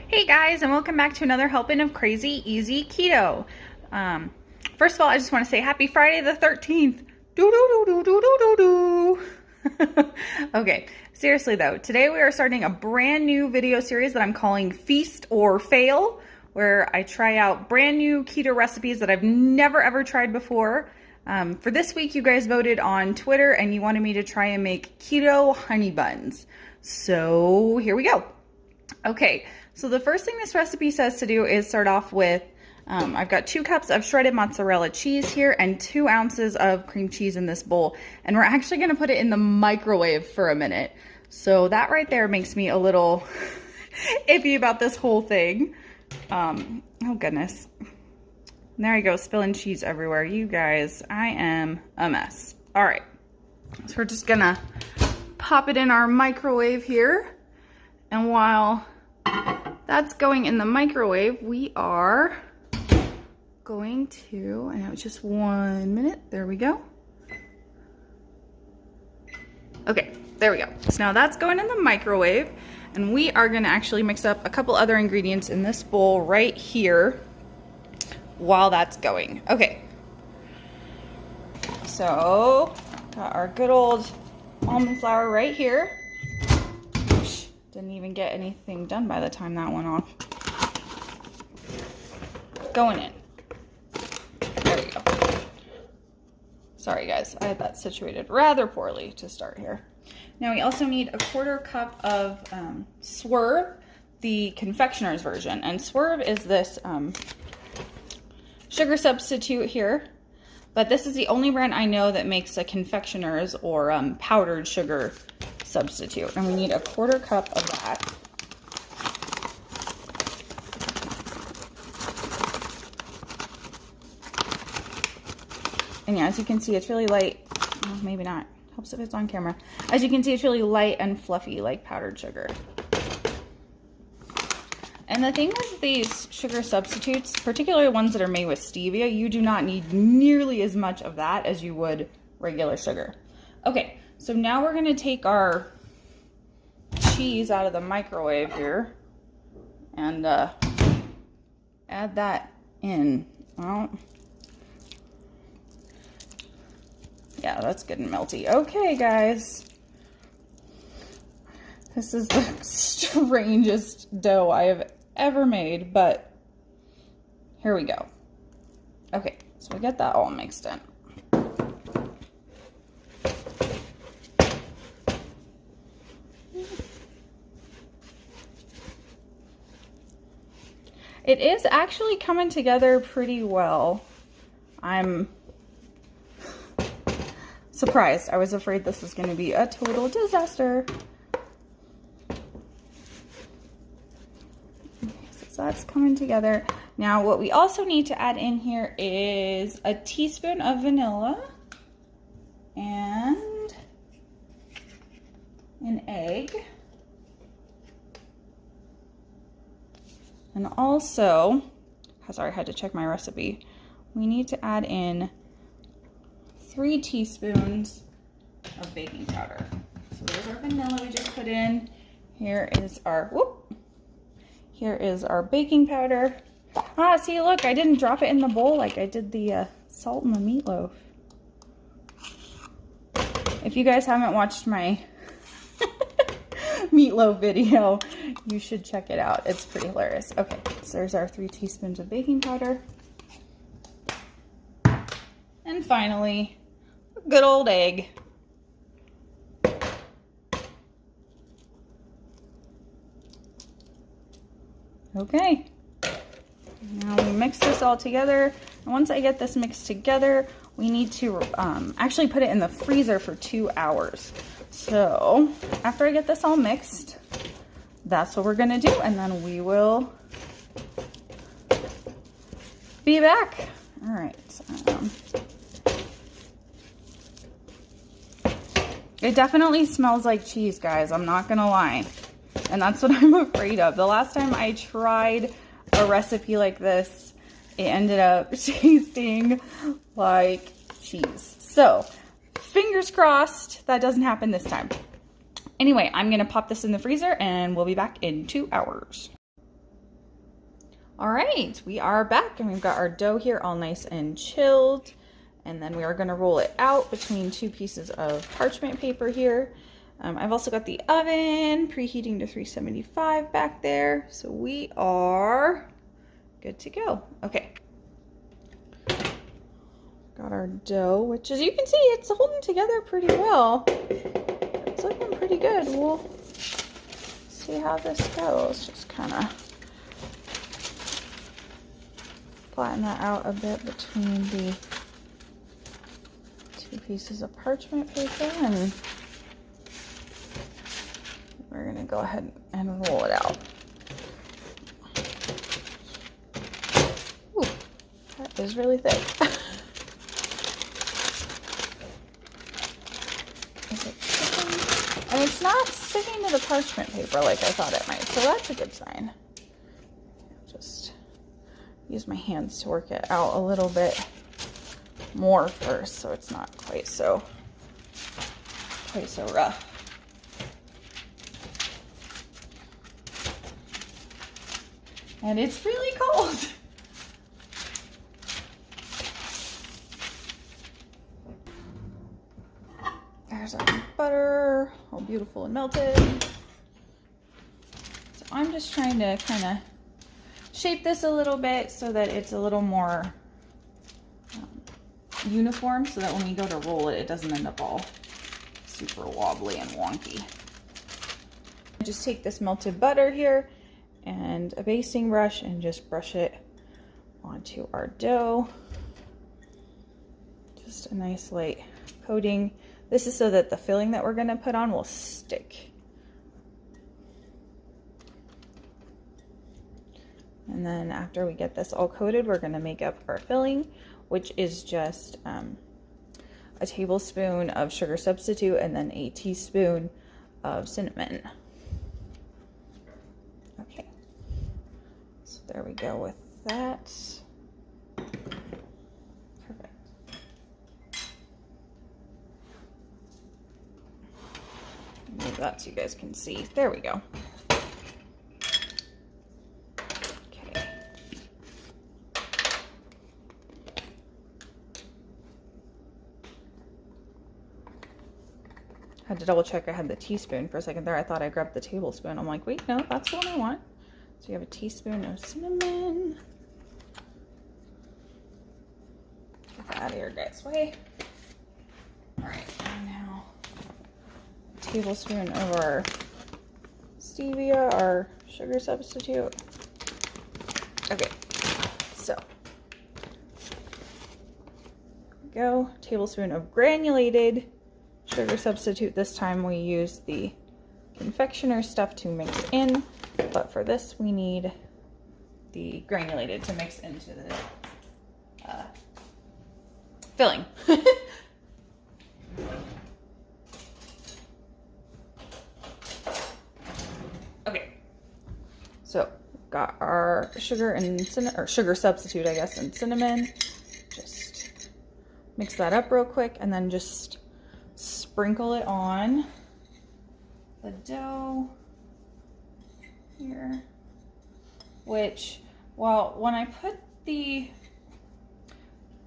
Hey guys, and welcome back to another helping of Crazy Easy Keto. First of all, I just want to say happy Friday the 13th. Okay, seriously though, today we are starting a brand new video series that I'm calling Feast or Fail, where I try out brand new keto recipes that I've never ever tried before. For this week, you guys voted on Twitter and you wanted me to try and make keto honey buns. So here we go. Okay, so the first thing this recipe says to do is start off with, I've got 2 cups of shredded mozzarella cheese here and 2 ounces of cream cheese in this bowl. And we're actually gonna put it in the microwave for a minute. So that right there makes me a little iffy about this whole thing. Oh goodness. There I go, spilling cheese everywhere. You guys, I am a mess. All right, so we're just gonna pop it in our microwave here. And while that's going in the microwave, we are going to, I know it's just 1 minute, there we go. Okay, there we go. So now that's going in the microwave, and we are gonna actually mix up a couple other ingredients in this bowl right here while that's going. Okay, so got our good old almond flour right here. Didn't even get anything done by the time that went off. Going in. There we go. Sorry guys, I had that situated rather poorly to start here. Now we also need a 1/4 cup of Swerve, the confectioner's version. And Swerve is this sugar substitute here. But this is the only brand I know that makes a confectioner's or powdered sugar substitute, and we need a 1/4 cup of that. And yeah, as you can see, it's really light. Well, maybe not. Helps if it's on camera. As you can see, it's really light and fluffy like powdered sugar. And the thing with these sugar substitutes, particularly ones that are made with stevia, you do not need nearly as much of that as you would regular sugar. Okay. So now we're gonna take our cheese out of the microwave here and add that in. Well, yeah, that's good and melty. Okay, guys. This is the strangest dough I have ever made, but here we go. Okay, so we get that all mixed in. It is actually coming together pretty well. I'm surprised. I was afraid this was going to be a total disaster. Okay, so that's coming together. Now what we also need to add in here is a teaspoon of vanilla and an egg. And also, sorry, I had to check my recipe. We need to add in 3 teaspoons of baking powder. So there's our vanilla we just put in. Here is our, here is our baking powder. Ah, see, look, I didn't drop it in the bowl like I did the salt and the meatloaf. If you guys haven't watched my meatloaf video, you should check it out. It's pretty hilarious. Okay, so there's our 3 teaspoons of baking powder. And finally, a good old egg. Okay, now we mix this all together. And once I get this mixed together, we need to actually put it in the freezer for 2 hours. So after I get this all mixed, that's what we're gonna do, and then we will be back. All right. It definitely smells like cheese, guys. I'm not gonna lie. And that's what I'm afraid of. The last time I tried a recipe like this, it ended up tasting like cheese. So fingers crossed that doesn't happen this time. Anyway, I'm gonna pop this in the freezer and we'll be back in 2 hours. All right, we are back and we've got our dough here all nice and chilled. And then we are gonna roll it out between 2 pieces of parchment paper here. I've also got the oven preheating to 375 back there. So we are good to go. Okay. Got our dough, which as you can see, it's holding together pretty well. It's looking pretty good. We'll see how this goes. Just kind of flatten that out a bit between the 2 pieces of parchment paper, and we're gonna go ahead and roll it out. Ooh, that is really thick. Is it sticking? And it's not sticking to the parchment paper like I thought it might, so that's a good sign. Just use my hands to work it out a little bit more first, so it's not quite so rough. And it's really cold. There's our butter, all beautiful and melted. So I'm just trying to kind of shape this a little bit so that it's a little more uniform, so that when we go to roll it, it doesn't end up all super wobbly and wonky. Just take this melted butter here and a basting brush and just brush it onto our dough. Just a nice light coating. This is so that the filling that we're going to put on will stick. And then after we get this all coated, we're going to make up our filling, which is just a tablespoon of sugar substitute and then a teaspoon of cinnamon. Okay, so there we go with that. Perfect. Move that so you guys can see. There we go. Had to double check I had the teaspoon for a second there. I thought I grabbed the tablespoon. I'm like, wait, no, that's the one I want. So you have a teaspoon of cinnamon. Get that out of your guys' way. All right, and now a tablespoon of our stevia, our sugar substitute. Okay, so there we go. Tablespoon of granulated sugar substitute. This time we use the confectioner stuff to mix in, but for this we need the granulated to mix into the filling. Okay, so got our sugar and sugar substitute, I guess, and cinnamon. Just mix that up real quick and then just sprinkle it on the dough here, which, well, when I put the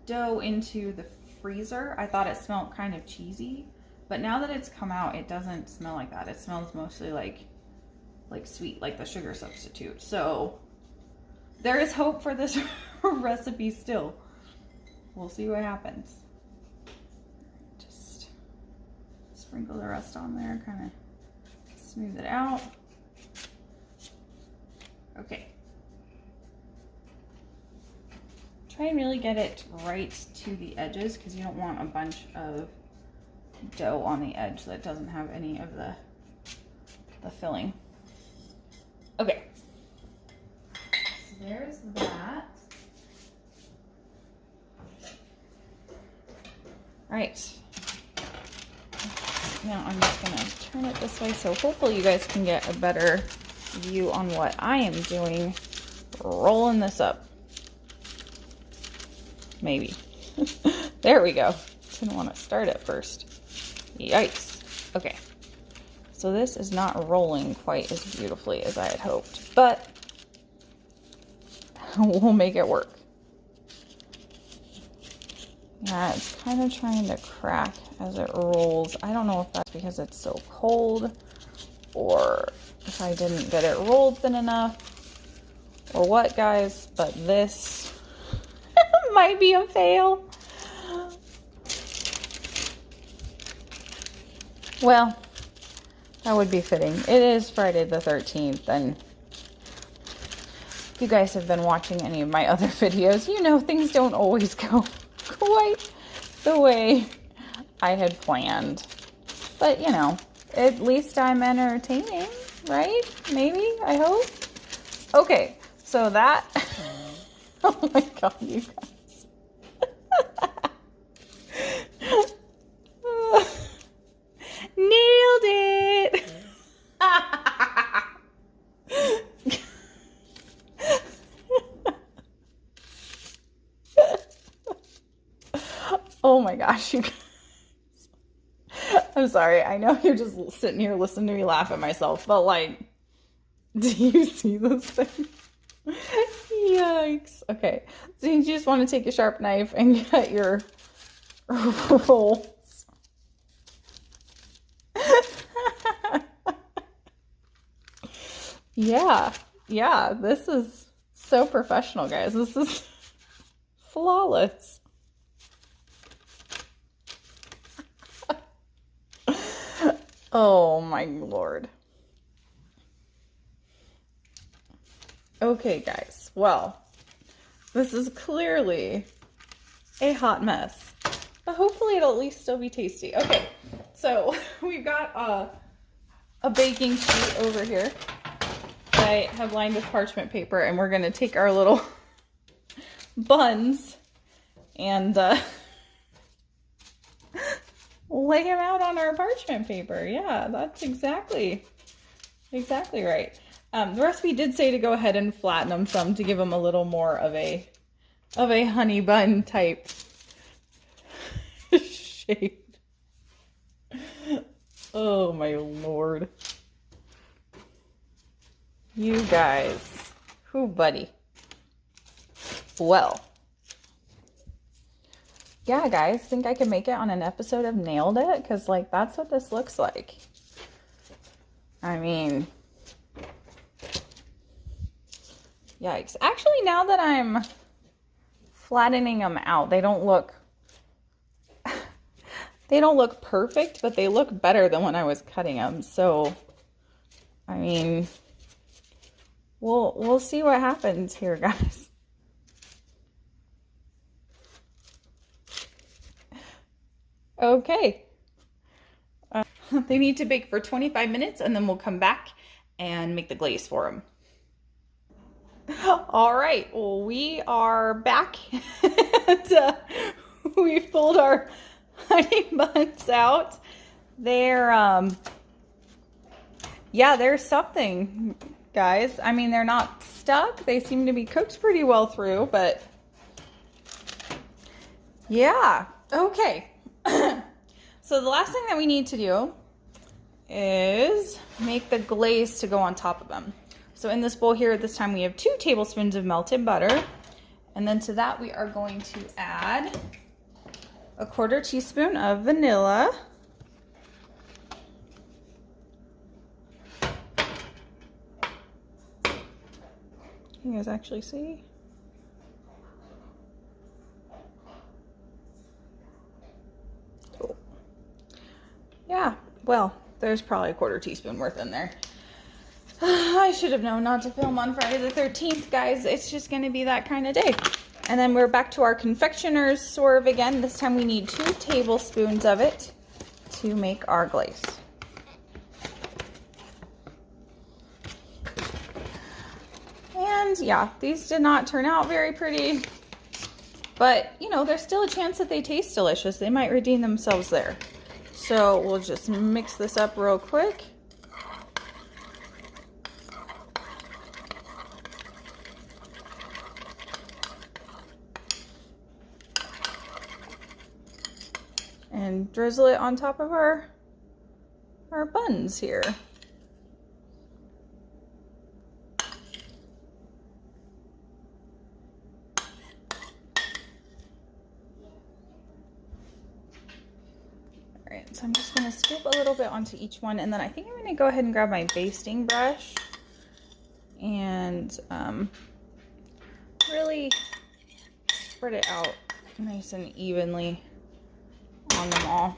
dough into the freezer, I thought it smelled kind of cheesy, but now that it's come out, it doesn't smell like that. It smells mostly like sweet, like the sugar substitute. So there is hope for this recipe still. We'll see what happens. Sprinkle the rest on there, kind of smooth it out. Okay. Try and really get it right to the edges because you don't want a bunch of dough on the edge that doesn't have any of the filling. Okay. So there's that. All right. Now I'm just going to turn it this way so hopefully you guys can get a better view on what I am doing. Rolling this up. Maybe. There we go. Didn't want to start at first. Yikes. Okay. So this is not rolling quite as beautifully as I had hoped, but we'll make it work. Yeah, it's kind of trying to crack as it rolls. I don't know if that's because it's so cold or if I didn't get it rolled thin enough or what, guys, but this might be a fail. Well, that would be fitting. It is Friday the 13th, and if you guys have been watching any of my other videos, you know things don't always go quite the way I had planned. But, you know, at least I'm entertaining, right? Maybe, I hope. Okay, so that... Oh my god, you guys. Nailed it! Oh my gosh, you guys. I'm sorry. I know you're just sitting here listening to me laugh at myself, but like, do you see this thing? Yikes. Okay. So you just want to take a sharp knife and cut your rolls. Yeah, this is so professional, guys. This is flawless. Oh my lord. Okay, guys. Well, this is clearly a hot mess, but hopefully it'll at least still be tasty. Okay, so we've got a baking sheet over here that I have lined with parchment paper, and we're going to take our little buns and lay them out on our parchment paper. Yeah, that's exactly right. The recipe did say to go ahead and flatten them some to give them a little more of a honey bun type shape. Oh my lord. You guys. Who, buddy? Well. Yeah, guys, think I can make it on an episode of Nailed It? Because, like, that's what this looks like. I mean, yikes. Actually, now that I'm flattening them out, they don't look perfect, but they look better than when I was cutting them. So, I mean, we'll see what happens here, guys. Okay. They need to bake for 25 minutes, and then we'll come back and make the glaze for them. All right, well, we are back. And, we've pulled our honey buns out. They're, yeah, there's something, guys. I mean, they're not stuck. They seem to be cooked pretty well through, but yeah, okay. So the last thing that we need to do is make the glaze to go on top of them. So in this bowl here, this time we have 2 tablespoons of melted butter. And then to that, we are going to add a 1/4 teaspoon of vanilla. Can you guys actually see? Cool. Yeah, well, there's probably a 1/4 teaspoon worth in there. I should have known not to film on Friday the 13th, guys. It's just going to be that kind of day. And then we're back to our confectioner's swerve again. This time we need 2 tablespoons of it to make our glaze. And yeah, these did not turn out very pretty. But, you know, there's still a chance that they taste delicious. They might redeem themselves there. So we'll just mix this up real quick. And drizzle it on top of our buns here. right, so I'm just gonna scoop a little bit onto each one, and then I think I'm gonna go ahead and grab my basting brush and really spread it out nice and evenly on them all.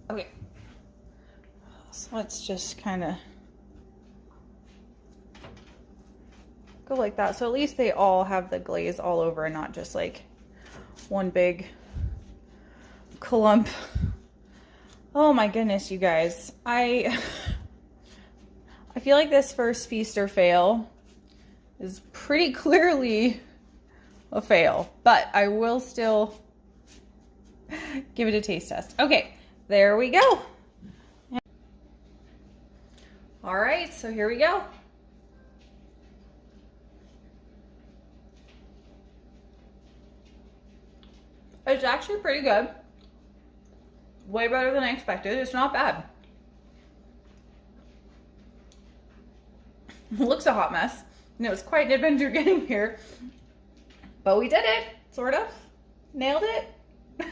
Okay, so let's just kind of go like that. So at least they all have the glaze all over and not just like one big clump. Oh my goodness, you guys. I feel like this first feast or fail is pretty clearly a fail, but I will still give it a taste test. Okay, there we go. All right, so here we go. It's actually pretty good. Way better than I expected. It's not bad. It looks a hot mess. And it was quite an adventure getting here. But we did it, sort of. Nailed it.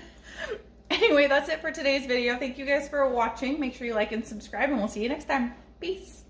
Anyway, that's it for today's video. Thank you guys for watching. Make sure you like and subscribe, and we'll see you next time. Peace.